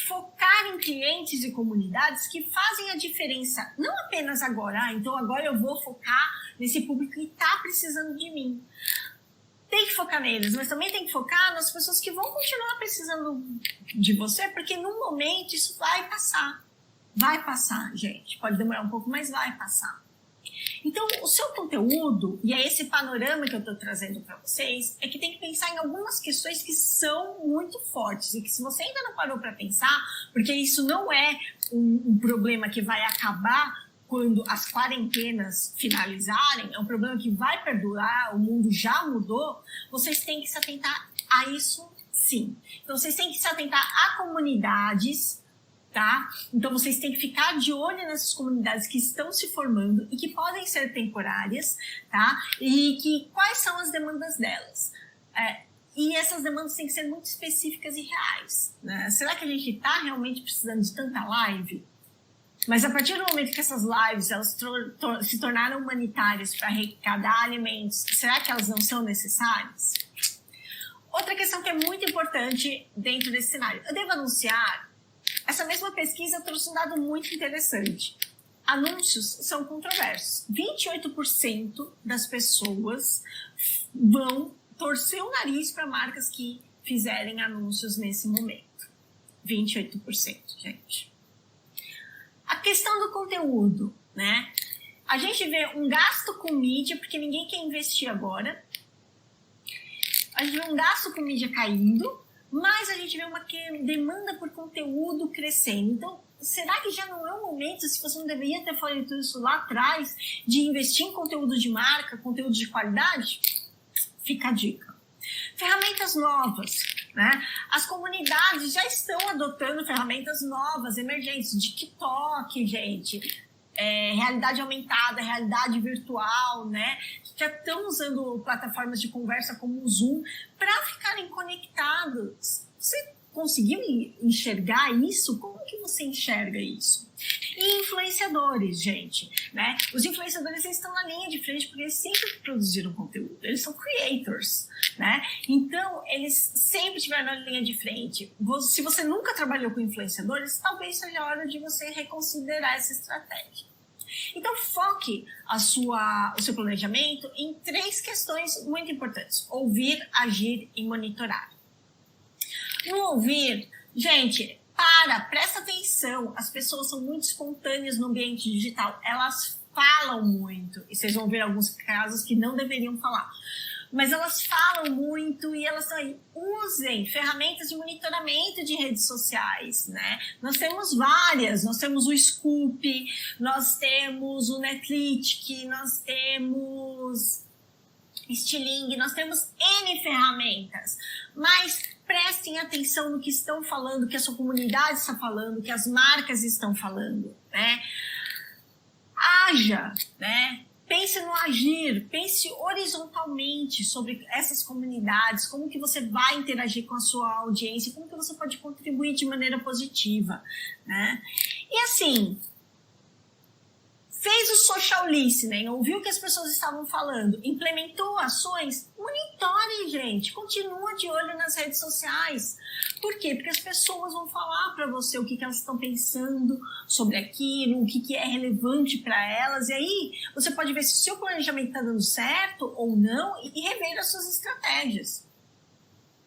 focar em clientes e comunidades que fazem a diferença, não apenas agora, então agora eu vou focar nesse público que está precisando de mim. Tem que focar neles, mas também tem que focar nas pessoas que vão continuar precisando de você, porque num momento isso vai passar. Vai passar, gente. Pode demorar um pouco, mas vai passar. Então, o seu conteúdo, e é esse panorama que eu estou trazendo para vocês, é que tem que pensar em algumas questões que são muito fortes e que se você ainda não parou para pensar, porque isso não é um problema que vai acabar quando as quarentenas finalizarem, é um problema que vai perdurar, o mundo já mudou, vocês têm que se atentar a isso sim. Então, vocês têm que se atentar a comunidades, tá? Então, vocês têm que ficar de olho nessas comunidades que estão se formando e que podem ser temporárias, tá? E que quais são as demandas delas. E essas demandas têm que ser muito específicas e reais, né? Será que a gente está realmente precisando de tanta live? Mas a partir do momento que essas lives elas se tornaram humanitárias para arrecadar alimentos, será que elas não são necessárias? Outra questão que é muito importante dentro desse cenário. Eu devo anunciar? Essa mesma pesquisa trouxe um dado muito interessante. Anúncios são controversos. 28% das pessoas vão torcer o nariz para marcas que fizerem anúncios nesse momento. 28%, gente. A questão do conteúdo, né? A gente vê um gasto com mídia, porque ninguém quer investir agora. A gente vê um gasto com mídia caindo, mas a gente vê uma demanda por conteúdo crescendo. Então, será que já não é o momento, se você não deveria ter feito isso lá atrás, de investir em conteúdo de marca, conteúdo de qualidade? Fica a dica. Ferramentas novas, né? As comunidades já estão adotando ferramentas novas, emergentes, TikTok, gente, realidade aumentada, realidade virtual, né? Já estão usando plataformas de conversa como o Zoom para ficarem conectados. Você conseguiu enxergar isso? Como que você enxerga isso? E influenciadores, gente, né? Os influenciadores, eles estão na linha de frente porque eles sempre produziram conteúdo. Eles são creators, né? Então, eles sempre estiveram na linha de frente. Se você nunca trabalhou com influenciadores, talvez seja a hora de você reconsiderar essa estratégia. Então, foque o seu planejamento em 3 questões muito importantes. Ouvir, agir e monitorar. No ouvir, gente, presta atenção. As pessoas são muito espontâneas no ambiente digital. Elas falam muito. E vocês vão ver alguns casos que não deveriam falar. Mas elas falam muito e elas estão aí. Usem ferramentas de monitoramento de redes sociais, né? Nós temos várias. Nós temos o Scoop, nós temos o Netlitic, nós temos Stiling, nós temos N ferramentas. Mas prestem atenção no que estão falando, que a sua comunidade está falando, que as marcas estão falando, né? Haja, né? Pense no agir, pense horizontalmente sobre essas comunidades, como que você vai interagir com a sua audiência, como que você pode contribuir de maneira positiva, né? E assim, fez o social listening, ouviu o que as pessoas estavam falando, implementou ações, monitore, gente, continua de olho nas redes sociais. Por quê? Porque as pessoas vão falar para você o que elas estão pensando sobre aquilo, o que é relevante para elas, e aí você pode ver se o seu planejamento está dando certo ou não e rever as suas estratégias.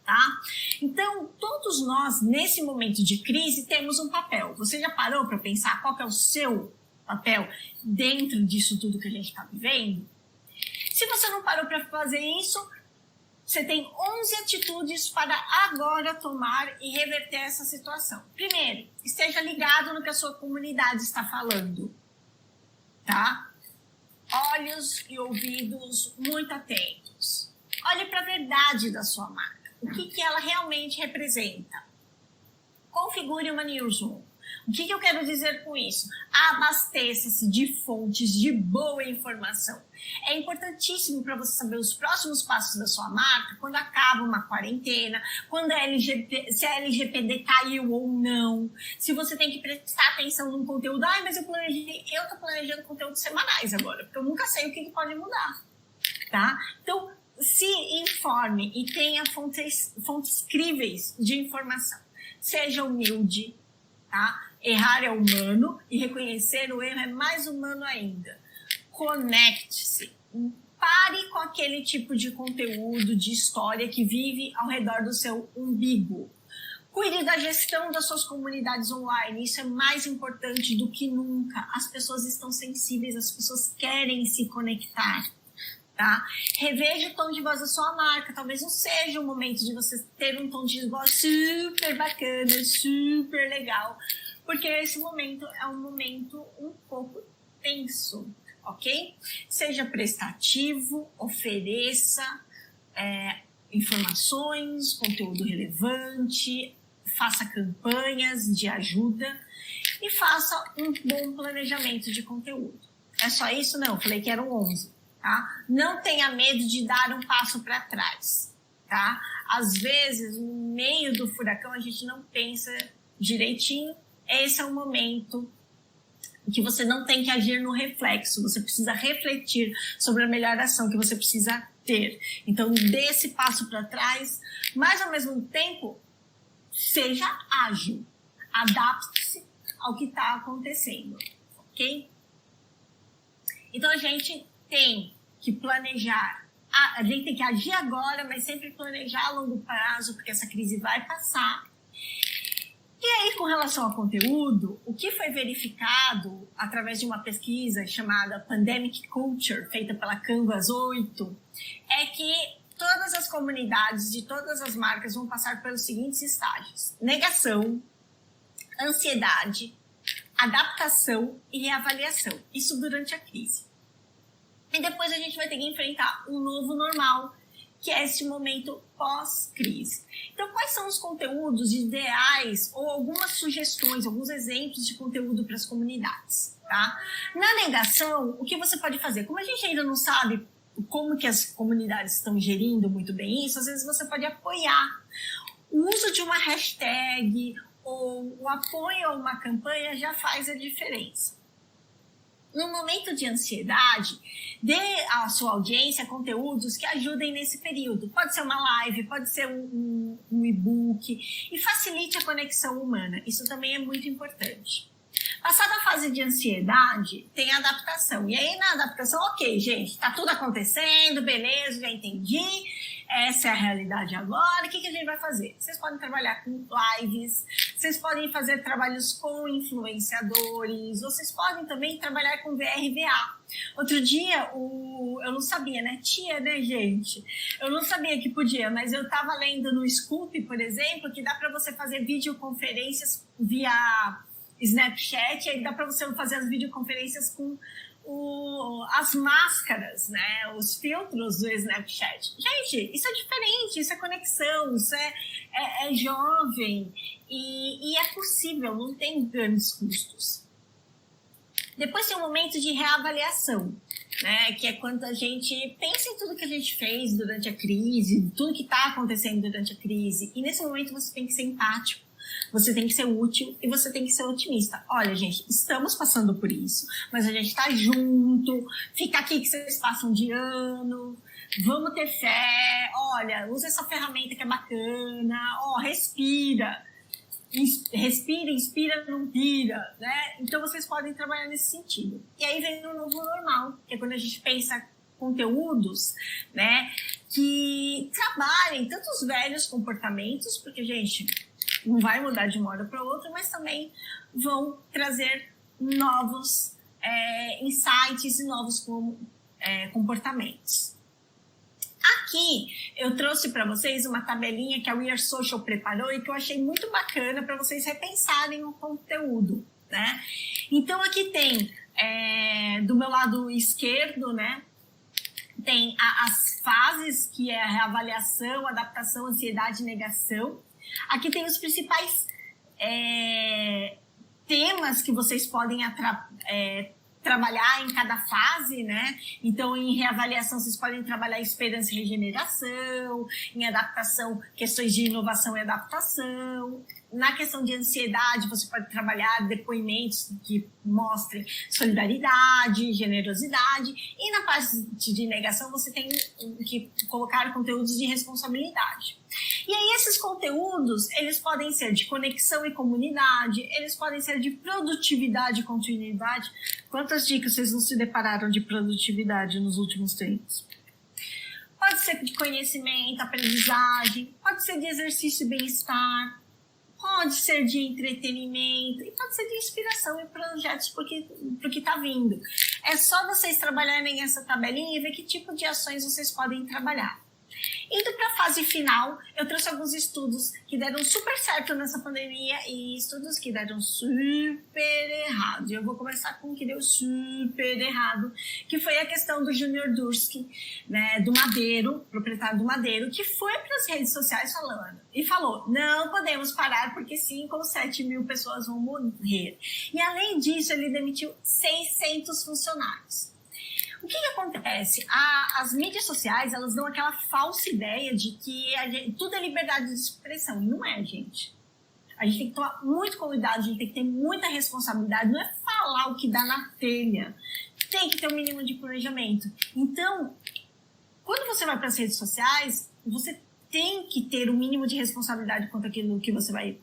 Tá? Então, todos nós, nesse momento de crise, temos um papel. Você já parou para pensar qual que é o seu papel dentro disso tudo que a gente está vivendo? Se você não parou para fazer isso, você tem 11 atitudes para agora tomar e reverter essa situação. Primeiro, esteja ligado no que a sua comunidade está falando, tá? Olhos e ouvidos muito atentos. Olhe para a verdade da sua marca. O que ela realmente representa. Configure uma newsroom. O que eu quero dizer com isso? Abasteça-se de fontes de boa informação. É importantíssimo para você saber os próximos passos da sua marca, quando acaba uma quarentena, quando se a LGPD caiu ou não, se você tem que prestar atenção num conteúdo. Mas eu estou planejando conteúdos semanais agora, porque eu nunca sei o que pode mudar, tá? Então, se informe e tenha fontes críveis de informação. Seja humilde, tá? Errar é humano e reconhecer o erro é mais humano ainda. Conecte-se. Pare com aquele tipo de conteúdo, de história que vive ao redor do seu umbigo. Cuide da gestão das suas comunidades online. Isso é mais importante do que nunca. As pessoas estão sensíveis, as pessoas querem se conectar. Tá? Reveja o tom de voz da sua marca. Talvez não seja o momento de você ter um tom de voz super bacana, super legal, porque esse momento é um momento um pouco tenso, ok? Seja prestativo, ofereça informações, conteúdo relevante, faça campanhas de ajuda e faça um bom planejamento de conteúdo. É só isso? Não, eu falei que eram 11. Tá? Não tenha medo de dar um passo para trás, tá? Às vezes, no meio do furacão, a gente não pensa direitinho. Esse é o momento em que você não tem que agir no reflexo. Você precisa refletir sobre a melhor ação que você precisa ter. Então, dê esse passo para trás, mas ao mesmo tempo, seja ágil. Adapte-se ao que está acontecendo, ok? Então, a gente tem que planejar, a gente tem que agir agora, mas sempre planejar a longo prazo, porque essa crise vai passar. E aí, com relação ao conteúdo, o que foi verificado através de uma pesquisa chamada Pandemic Culture, feita pela Canvas 8, é que todas as comunidades de todas as marcas vão passar pelos seguintes estágios: negação, ansiedade, adaptação e reavaliação. Isso durante a crise. E depois a gente vai ter que enfrentar um novo normal, que é esse momento pós-crise. Então, quais são os conteúdos ideais ou algumas sugestões, alguns exemplos de conteúdo para as comunidades, tá? Na negação, o que você pode fazer? Como a gente ainda não sabe como que as comunidades estão gerindo muito bem isso, às vezes você pode apoiar. O uso de uma hashtag ou o apoio a uma campanha já faz a diferença. No momento de ansiedade, dê à sua audiência conteúdos que ajudem nesse período. Pode ser uma live, pode ser um e-book, e facilite a conexão humana. Isso também é muito importante. Passada a fase de ansiedade, tem a adaptação. E aí, na adaptação, ok, gente, está tudo acontecendo, beleza, já entendi. Essa é a realidade agora. O que a gente vai fazer? Vocês podem trabalhar com lives, vocês podem fazer trabalhos com influenciadores, vocês podem também trabalhar com VRVA. Outro dia, eu não sabia, né? Né, gente? Eu não sabia que podia, mas eu estava lendo no Scoop, por exemplo, que dá para você fazer videoconferências via Snapchat, e aí dá para você fazer as videoconferências com as máscaras, né? Os filtros do Snapchat. Gente, isso é diferente, isso é conexão, isso é jovem e é possível, não tem grandes custos. Depois tem um momento de reavaliação, né? Que é quando a gente pensa em tudo que a gente fez durante a crise, tudo que está acontecendo durante a crise, e nesse momento você tem que ser empático. Você tem que ser útil e você tem que ser otimista. Olha, gente, estamos passando por isso, mas a gente está junto, fica aqui que vocês passam de ano, vamos ter fé, olha, usa essa ferramenta que é bacana, respira. Respira, inspira, não pira, né? Então vocês podem trabalhar nesse sentido. E aí vem o novo normal, que é quando a gente pensa conteúdos, né, que trabalhem tanto os velhos comportamentos, porque, gente, não vai mudar de uma hora para outra, mas também vão trazer novos insights e novos comportamentos. Aqui eu trouxe para vocês uma tabelinha que a We Are Social preparou e que eu achei muito bacana para vocês repensarem o conteúdo, né? Então aqui tem, do meu lado esquerdo, né, tem as fases, que é a reavaliação, adaptação, ansiedade e negação. Aqui tem os principais temas que vocês podem trabalhar em cada fase, né? Então, em reavaliação, vocês podem trabalhar esperança e regeneração, em adaptação, questões de inovação e adaptação. Na questão de ansiedade, você pode trabalhar depoimentos que mostrem solidariedade, generosidade. E na parte de negação, você tem que colocar conteúdos de responsabilidade. E aí, esses conteúdos, eles podem ser de conexão e comunidade, eles podem ser de produtividade e continuidade. Quantas dicas vocês não se depararam de produtividade nos últimos tempos? Pode ser de conhecimento, aprendizagem, pode ser de exercício e bem-estar, pode ser de entretenimento e pode ser de inspiração e projetos para o que está vindo. É só vocês trabalharem essa tabelinha e ver que tipo de ações vocês podem trabalhar. Indo para a fase final, eu trouxe alguns estudos que deram super certo nessa pandemia e estudos que deram super errado. Eu vou começar com o que deu super errado, que foi a questão do Junior Durski, né, do Madeiro, proprietário do Madeiro, que foi para as redes sociais falou, não podemos parar porque 5 ou 7 mil pessoas vão morrer. E além disso, ele demitiu 600 funcionários. O que acontece? As mídias sociais, elas dão aquela falsa ideia de que tudo é liberdade de expressão. E não é, gente. A gente tem que tomar muito cuidado, a gente tem que ter muita responsabilidade. Não é falar o que dá na telha. Tem que ter um mínimo de planejamento. Então, quando você vai para as redes sociais, você tem que ter o mínimo de responsabilidade quanto àquilo que você vai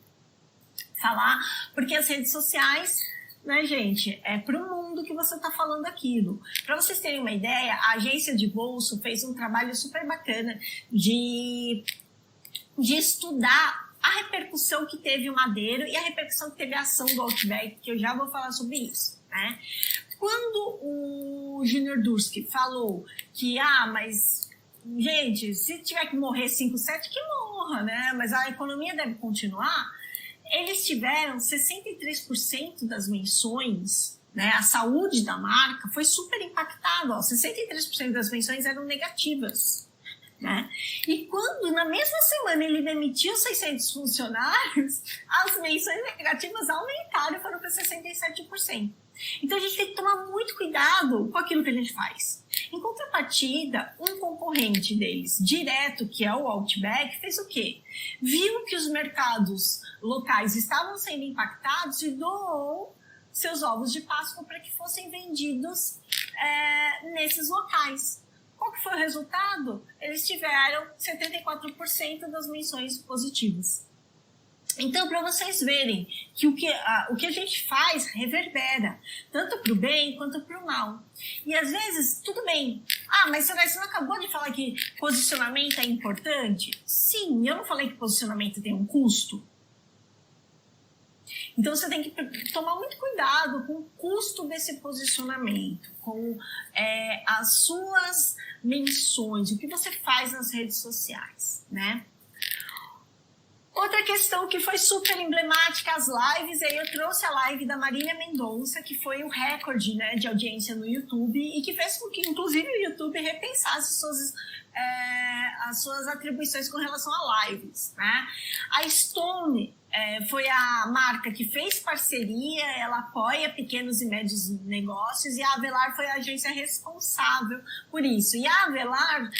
falar, porque as redes sociais, né, gente, é para o mundo que você está falando aquilo. Para vocês terem uma ideia, a agência de bolso fez um trabalho super bacana de estudar a repercussão que teve o Madeiro e a repercussão que teve a ação do Outback, que eu já vou falar sobre isso, né? Quando o Junior Durski falou que, mas, gente, se tiver que morrer 5-7, que morra, né? Mas a economia deve continuar. Eles tiveram 63% das menções, né? A saúde da marca foi super impactada, 63% das menções eram negativas, né? E quando, na mesma semana, ele demitiu 600 funcionários, as menções negativas aumentaram e foram para 67%. Então, a gente tem que tomar muito cuidado com aquilo que a gente faz. Em contrapartida, um concorrente deles, direto, que é o Outback, fez o quê? Viu que os mercados locais estavam sendo impactados e doou seus ovos de Páscoa para que fossem vendidos nesses locais. Qual que foi o resultado? Eles tiveram 74% das menções positivas. Então, para vocês verem que o que a gente faz reverbera, tanto para o bem quanto para o mal. E às vezes, tudo bem. Mas você não acabou de falar que posicionamento é importante? Sim, eu não falei que posicionamento tem um custo. Então, você tem que tomar muito cuidado com o custo desse posicionamento, com as suas menções, o que você faz nas redes sociais, né? Outra questão que foi super emblemática, as lives, aí eu trouxe a live da Marília Mendonça, que foi o recorde, né, de audiência no YouTube e que fez com que, inclusive, o YouTube repensasse as suas atribuições com relação a lives, né? A Stone foi a marca que fez parceria, ela apoia pequenos e médios negócios, e a Avelar foi a agência responsável por isso. E a Avelar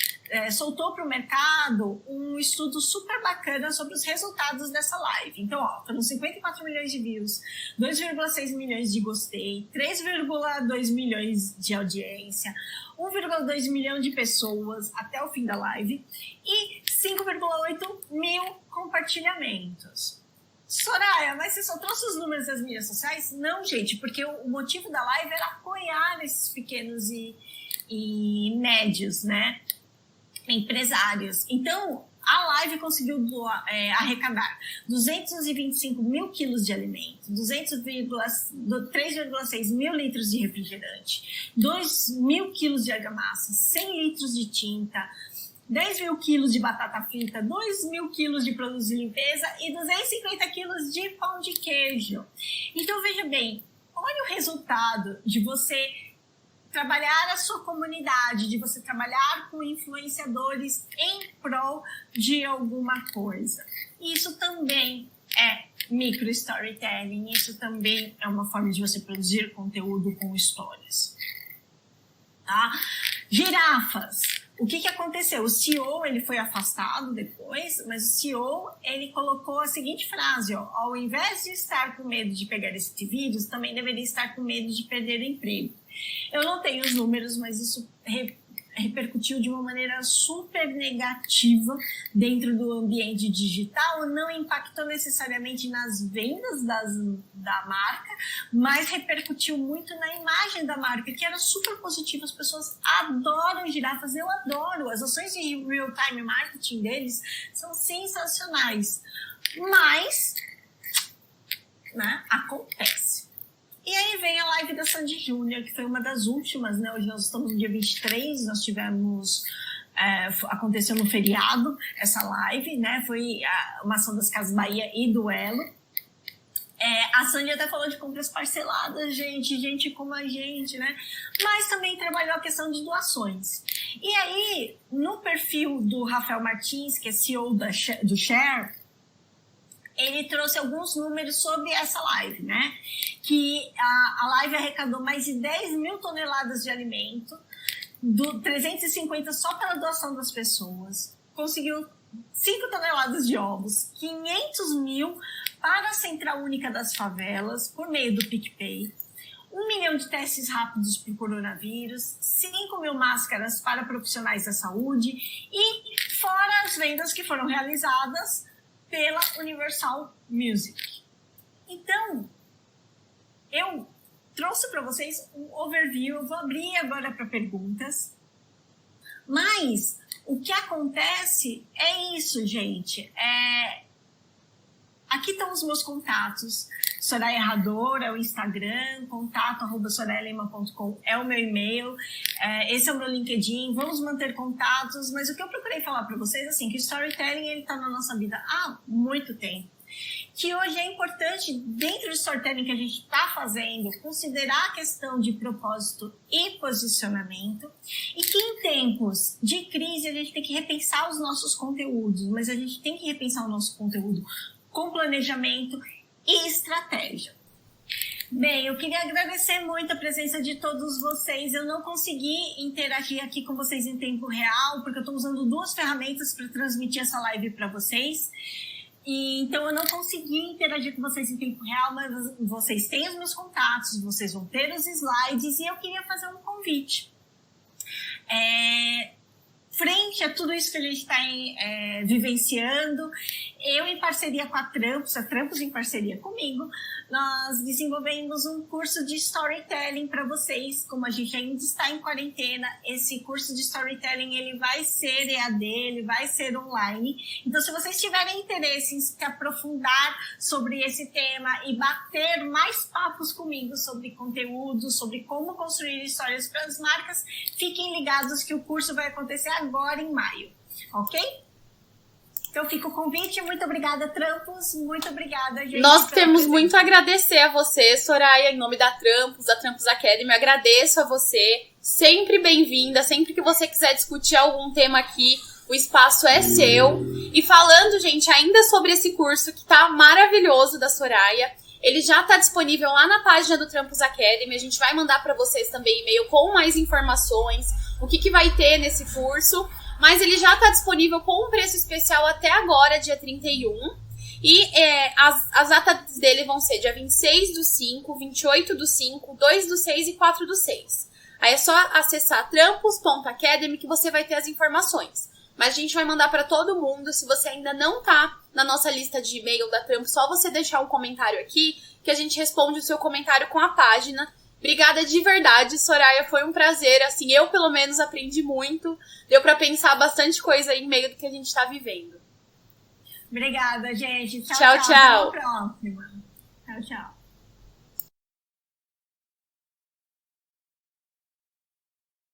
soltou para o mercado um estudo super bacana sobre os resultados dessa live. Então, foram 54 milhões de views, 2,6 milhões de gostei, 3,2 milhões de audiência, 1,2 milhão de pessoas até o fim da live e 5,8 mil compartilhamentos. Soraya, mas você só trouxe os números das mídias sociais? Não, gente, porque o motivo da live era apoiar esses pequenos e médios, né, empresários. Então, a live conseguiu arrecadar 225 mil quilos de alimento, 3,6 mil litros de refrigerante, 2 mil quilos de argamassa, 100 litros de tinta, 10 mil quilos de batata frita, 2 mil quilos de produtos de limpeza e 250 quilos de pão de queijo. Então, veja bem, olha o resultado de você trabalhar a sua comunidade, de você trabalhar com influenciadores em prol de alguma coisa. Isso também é micro storytelling, isso também é uma forma de você produzir conteúdo com histórias. Tá? Girafas. O que aconteceu? O CEO ele foi afastado depois, mas o CEO ele colocou a seguinte frase, ao invés de estar com medo de pegar esse vírus, também deveria estar com medo de perder o emprego. Eu não tenho os números, mas isso repercutiu de uma maneira super negativa dentro do ambiente digital, não impactou necessariamente nas vendas da marca, mas repercutiu muito na imagem da marca, que era super positiva. As pessoas adoram girafas, eu adoro. As ações de real-time marketing deles são sensacionais, mas, né, acontece. E aí vem a live da Sandy Júnior, que foi uma das últimas, né? Hoje nós estamos no dia 23, nós tivemos... aconteceu no feriado essa live, né? Foi uma ação das Casas Bahia e do Elo. A Sandy até falou de compras parceladas, gente como a gente, né? Mas também trabalhou a questão de doações. E aí, no perfil do Rafael Martins, que é CEO do Share, ele trouxe alguns números sobre essa live, né? Que a live arrecadou mais de 10 mil toneladas de alimento, 350 só pela doação das pessoas, conseguiu 5 toneladas de ovos, 500 mil para a Central Única das Favelas, por meio do PicPay, 1 milhão de testes rápidos para o coronavírus, 5 mil máscaras para profissionais da saúde e fora as vendas que foram realizadas pela Universal Music. Então, eu trouxe para vocês um overview, eu vou abrir agora para perguntas, mas o que acontece é isso, gente, aqui estão os meus contatos. Soraya Rador é o Instagram, contato@sorayalema.com é o meu e-mail, esse é o meu LinkedIn, vamos manter contatos, mas o que eu procurei falar para vocês, assim, que o storytelling ele está na nossa vida há muito tempo, que hoje é importante, dentro do storytelling que a gente está fazendo, considerar a questão de propósito e posicionamento, e que em tempos de crise a gente tem que repensar os nossos conteúdos, mas a gente tem que repensar o nosso conteúdo com planejamento e estratégia. Bem, eu queria agradecer muito a presença de todos vocês. Eu não consegui interagir aqui com vocês em tempo real, porque eu estou usando 2 ferramentas para transmitir essa live para vocês. Então, eu não consegui interagir com vocês em tempo real, mas vocês têm os meus contatos, vocês vão ter os slides, e eu queria fazer um convite. Frente a tudo isso que a gente está vivenciando, eu em parceria com a Trampos em parceria comigo, nós desenvolvemos um curso de storytelling para vocês. Como a gente ainda está em quarentena, esse curso de storytelling ele vai ser EAD, ele vai ser online. Então, se vocês tiverem interesse em se aprofundar sobre esse tema e bater mais papos comigo sobre conteúdo, sobre como construir histórias para as marcas, fiquem ligados que o curso vai acontecer agora em maio, ok? Então fica o convite. Muito obrigada, Trampos. Muito obrigada, gente. Nós temos muito a agradecer a você, Soraya, em nome da Trampos Academy. Eu agradeço a você. Sempre bem-vinda. Sempre que você quiser discutir algum tema aqui, o espaço é seu. E falando, gente, ainda sobre esse curso que tá maravilhoso da Soraya, ele já tá disponível lá na página do Trampos Academy. A gente vai mandar para vocês também e-mail com mais informações, o que vai ter nesse curso. Mas ele já está disponível com um preço especial até agora, dia 31. E as datas dele vão ser dia 26/5, 28/5, 2/6 e 4/6. Aí é só acessar trampos.academy que você vai ter as informações. Mas a gente vai mandar para todo mundo. Se você ainda não tá na nossa lista de e-mail da Trampos, só você deixar um comentário aqui que a gente responde o seu comentário com a página. Obrigada de verdade, Soraya, foi um prazer, assim, eu pelo menos aprendi muito, deu pra pensar bastante coisa aí em meio do que a gente tá vivendo. Obrigada, gente. Tchau, tchau. Até a próxima. Tchau, tchau.